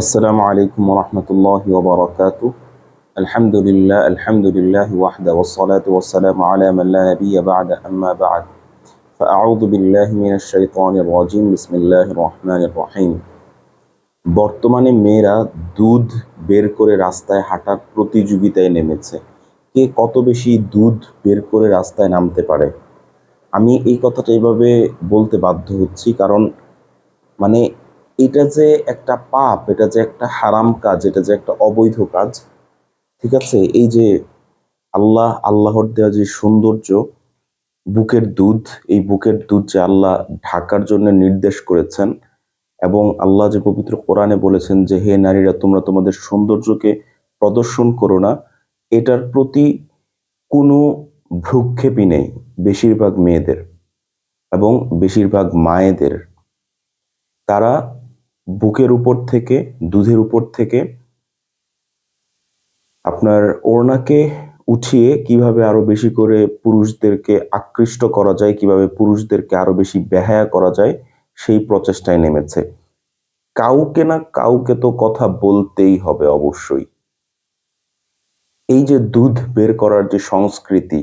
السلام عليكم ورحمة الله وبركاته. الحمد لله وحده والصلاة والسلام على من لا نبي بعد أما بعد فأعوذ بالله من الشيطان الرجيم بسم الله الرحمن الرحيم. বর্তমানে মেয়েরা দুধ বের করে রাস্তায় হাঁটার প্রতিযোগিতায় নেমেছে। কে কত বেশি দুধ বের করে রাস্তায় নামতে পারে। আমি এই কথাটা এইভাবে বলতে বাধ্য হচ্ছি কারণ মানে এটা যে একটা পাপ, এটা যে একটা হারাম কাজ, এটা যে একটা অবৈধ কাজ, ঠিক আছে? এই যে আল্লাহর দেওয়া যে সৌন্দর্য, বুকের দুধ, এই বুকের দুধ যে আল্লাহ ঢাকার জন্য নির্দেশ করেছেন এবং আল্লাহ যে পবিত্র কোরআনে বলেছেন যে হে নারীরা তোমরা তোমাদের সৌন্দর্যকে প্রদর্শন করো না, এটার প্রতি কোনো ভ্রুক্ষেপই নেই বেশিরভাগ মেয়েদের এবং বেশিরভাগ মায়েদের। তারা বুকের উপর থেকে, দুধের উপর থেকে আপনার ওড়নাকে উঠিয়ে কিভাবে আরো বেশি করে পুরুষদেরকে আকৃষ্ট করা যায়, কিভাবে পুরুষদেরকে আরো বেশি বেহায়া করা যায়, সেই প্রচেষ্টায় নেমেছে। কাউকে না কাউকে তো কথা বলতেই হবে অবশ্যই। এই যে দুধ বের করার যে সংস্কৃতি,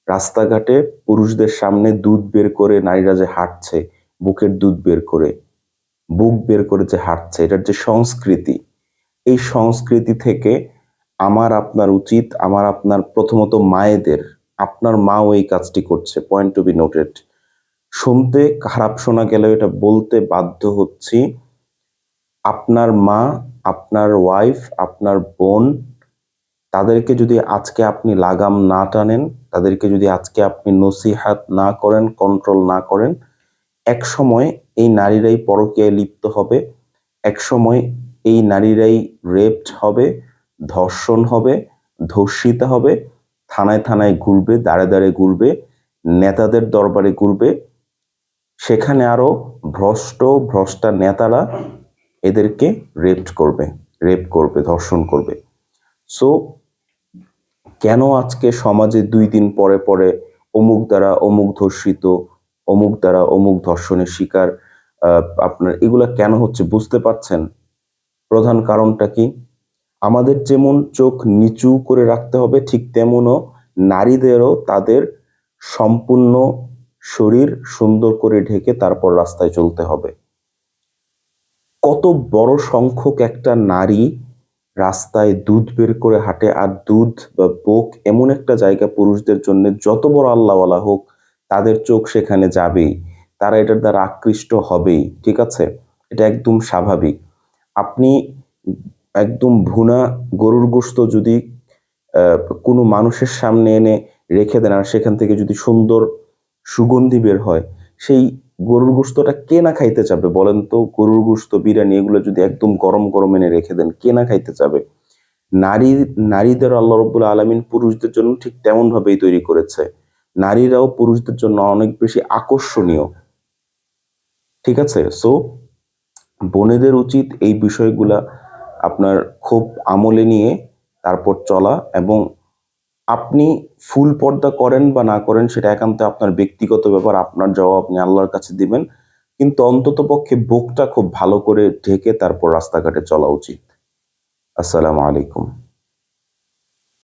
রাস্তাঘাটে পুরুষদের সামনে দুধ বের করে নারীরা যে হাঁটছে, বুকের দুধ বের করে, বুক বের করে যে হাঁটছে, এটার যে সংস্কৃতি, এই সংস্কৃতি থেকে আমার আপনার উচিত, আমার আপনার প্রথমত মায়েদের, আপনার মাও এই কাজটি করছে, পয়েন্ট টু বি নোটেড। শুনতে খারাপ শোনা গেলেও এটা বলতে বাধ্য হচ্ছি। আপনার মা, আপনার ওয়াইফ, আপনার বোন, তাদেরকে যদি আজকে আপনি লাগাম না টানেন, তাদেরকে যদি আজকে আপনি নসিহাত না করেন, কন্ট্রোল না করেন, এক সময় এই নারীরাই পরকীয়ায় লিপ্ত হবে, এক সময় এই নারীরাই রেপড হবে, ধর্ষণ হবে, ধর্ষিতা হবে, থানায় থানায় ঘুরবে, দাঁড়ে দাঁড়ে ঘুরবে, নেতাদের দরবারে ঘুরবে, সেখানে আরো ভ্রষ্টা নেতারা এদেরকে রেপ করবে, ধর্ষণ করবে। সো কেন আজকে সমাজে 2 দিন পরে পরে অমুক দ্বারা অমুক ধর্ষিত, অমুক দ্বারা অমুক ধর্ষণের শিকার, আপনার এগুলা কেন হচ্ছে বুঝতে পারছেন? প্রধান কারণটা কি? আমাদের যেমন চোখ নিচু করে রাখতে হবে, ঠিক তেমনও নারীদেরও তাদের সম্পূর্ণ শরীর সুন্দর করে ঢেকে তারপর রাস্তায় চলতে হবে। কত বড় সংখ্যক একটা নারী রাস্তায় দুধ বের করে হাঁটে, আর দুধ বা বুক এমন একটা জায়গা পুরুষদের জন্য, যত বড় আল্লাহওয়ালা হোক তাদের চোখ সেখানে যাবেই, তারা এটার দ্বারা আকৃষ্ট হবেই, ঠিক আছে? এটা একদম স্বাভাবিক। আপনি একদম ভুনা গরুর গোশত যদি কোনো মানুষের সামনে এনে রেখে দেন আর সেখান থেকে যদি সুন্দর সুগন্ধি বের হয়, সেই গরুর গোশতটা কে না খাইতে চাবে বলেন তো? গরুর গোশত, বিরিয়ানি এগুলো যদি একদম গরম গরম এনে রেখে দেন, কে না খাইতে চাবে? নারীদের আল্লাহ রাব্বুল আলামিন পুরুষদের জন্য ঠিক তেমন ভাবেই তৈরি করেছে। নারীরাও পুরুষদের জন্য অনেক বেশি আকর্ষণীয়, ঠিক আছে? সো বোনেদের উচিত এই বিষয়গুলা আপনার খুব আমলে নিয়ে তারপর চলা, এবং আপনি ফুল পর্দা করেন বা না করেন সেটা একান্ত আপনার ব্যক্তিগত ব্যাপার, আপনার জবাব আপনি আল্লাহর কাছে দিবেন। কিন্তু অন্ততপক্ষে বুকটা খুব ভালো করে ঢেকে তারপর রাস্তাঘাটে চলা উচিত। আসসালামু আলাইকুম।